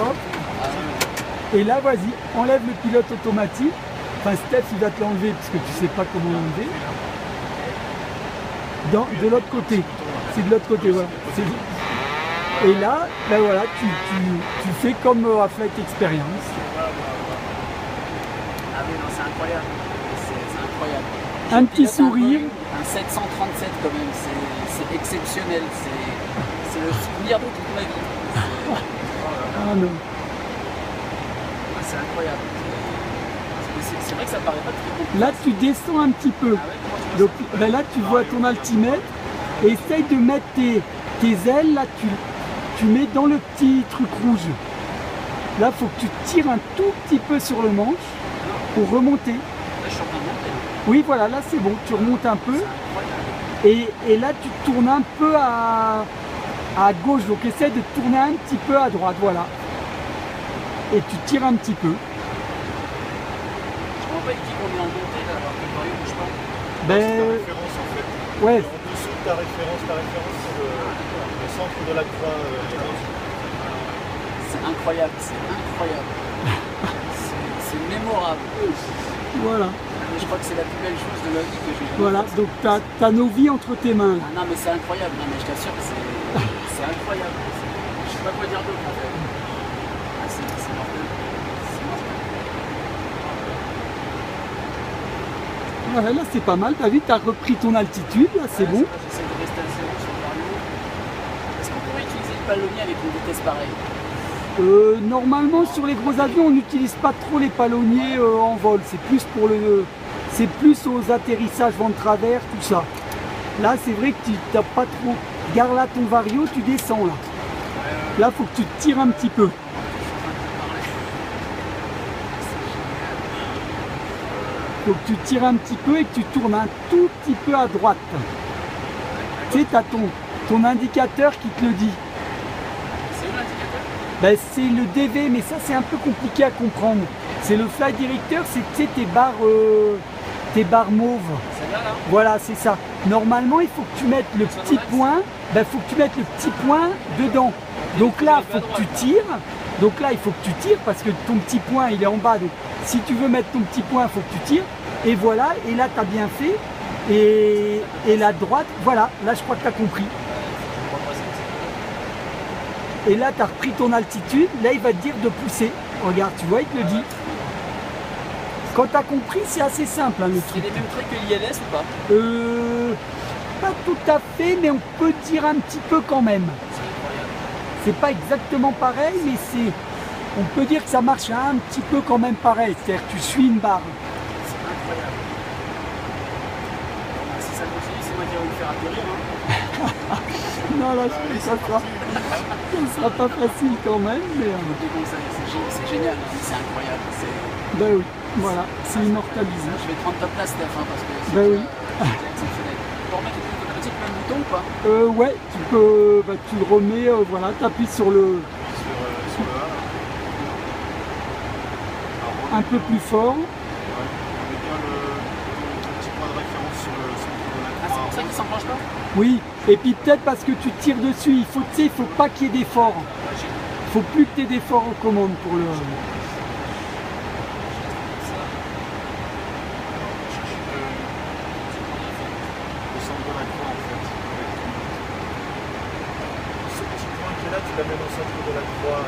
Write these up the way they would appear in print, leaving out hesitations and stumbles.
hop. Et là, vas-y, enlève le pilote automatique. Enfin, Steph, il va te l'enlever parce que tu sais pas comment l'enlever. De l'autre côté. C'est de l'autre côté, voilà. Et là, ben voilà, tu fais comme à Flight Experience. Ah oui, non, c'est incroyable. C'est incroyable. Un petit sourire. Un 737 quand même, c'est exceptionnel. C'est le souvenir de toute ma vie. Ah non. C'est incroyable. C'est vrai que ça paraît pas très compliqué. Là, tu descends un petit peu. Donc ben là, tu vois ton altimètre. Et essaye de mettre tes ailes. Là, tu mets dans le petit truc rouge. Là, il faut que tu tires un tout petit peu sur le manche pour remonter. Là, je suis en train de monter. Oui, voilà, là c'est bon. Tu remontes un peu. Et là, tu tournes un peu à gauche. Donc, essaie de tourner un petit peu à droite. Voilà. Et tu tires un petit peu. Je comprends pas avec qui on est en montée là, alors que le Mario bouge pas. Ben, c'est ta référence en fait. ouais. En dessous de ta référence c'est le centre de la croix. C'est incroyable, c'est incroyable. C'est mémorable. Voilà. Je crois que c'est la plus belle chose de ma vie que j'ai jamais Voilà. faite. Donc, tu as nos vies entre tes mains. Là. Ah non mais c'est incroyable, non mais je t'assure que c'est incroyable. Je sais pas quoi dire d'autre en fait. Ah, c'est mortel. C'est mortel. Ouais, là, c'est pas mal. Tu as vu, tu as repris ton altitude. Là, c'est bon. J'essaie de rester assez haut sur le Mario. Est-ce qu'on pourrait utiliser le palonnier avec une vitesse pareille? Normalement, sur les gros avions, on n'utilise pas trop les palonniers en vol. C'est plus pour c'est plus aux atterrissages vent de travers, tout ça. Là, c'est vrai que tu n'as pas trop. Garde là ton vario, tu descends là. Là, faut que tu te tires un petit peu. Faut que tu tires un petit peu et que tu tournes un tout petit peu à droite. Tu sais, tu as ton indicateur qui te le dit. C'est où l'indicateur? Ben, c'est le DV, mais ça c'est un peu compliqué à comprendre. C'est le flight director, c'est tes barres mauves. Celle-là là? Voilà, c'est ça. Normalement, il faut que tu mettes le petit point. Ben, faut que tu mettes le petit point dedans. Donc là, il faut que tu tires. Donc là, il faut que tu tires parce que ton petit point, il est en bas. Donc si tu veux mettre ton petit point, il faut que tu tires. Et voilà, et là, tu as bien fait. Et la droite, voilà, là, je crois que tu as compris. Et là, tu as repris ton altitude. Là, il va te dire de pousser. Regarde, tu vois, il te le dit. Quand tu as compris, c'est assez simple, hein, le C'est truc. les mêmes traits que l'ILS ou pas? Pas tout à fait, mais on peut dire un petit peu quand même. C'est pas exactement pareil, mais on peut dire que ça marche un petit peu quand même pareil. C'est-à-dire que tu suis une barre. C'est incroyable. Si ça continue, c'est moi qui vais vous faire atterrir. Hein. Non, là, je pense que ça sera pas facile quand même, mais... Mais bon, c'est génial, hein, c'est incroyable. Ben oui, voilà, c'est immortalisé. Je vais prendre ta place, Steph, hein, parce que c'est Ben oui. exceptionnel. Tu peux remettre le automatique même bouton ou pas? Ouais, tu peux, tu le remets, voilà, tu appuies sur le... Sur le A. un peu plus fort. On met bien le petit point de référence sur le centre de la Ah, croix. c'est pour ça qu'il s'enclenche pas? Oui, et puis peut-être parce que tu tires dessus, tu sais, il faut pas qu'il y ait d'effort. Il faut plus que tu aies d'effort aux commandes pour le... Le centre de la croix en fait. Ce petit point qui est là, tu l'amènes au centre de la croix.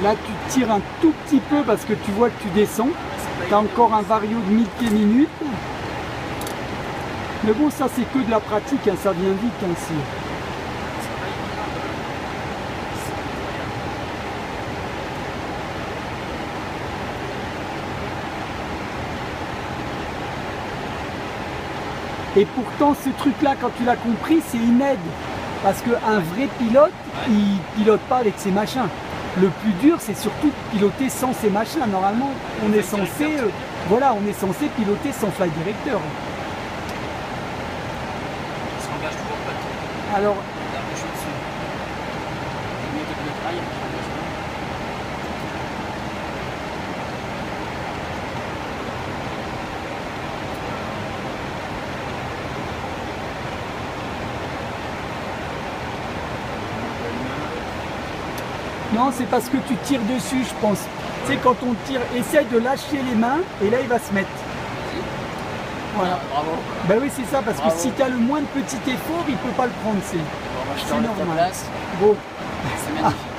Là, tu tires un tout petit peu parce que tu vois que tu descends. Tu as encore un vario de 1000 pieds minutes. Mais bon, ça, c'est que de la pratique, hein, ça vient vite. Hein, Et pourtant, ce truc-là, quand tu l'as compris, c'est une aide. Parce qu'un vrai pilote, il pilote pas avec ses machins. Le plus dur, c'est surtout de piloter sans ces machins. Normalement, on est censé, voilà, on est censé piloter sans flight director. Il s'engage toujours pas. Alors, Là, je suis dessus. Je mets le rail. Non, c'est parce que tu tires dessus, je pense. Tu sais, quand on tire, essaye de lâcher les mains et là, il va se mettre. Voilà. Bravo. Ben oui, c'est ça, parce Bravo. que si tu as le moins de petit effort, il peut pas le prendre. Bon, moi, je te C'est remets ta normal. place. Bon. C'est magnifique.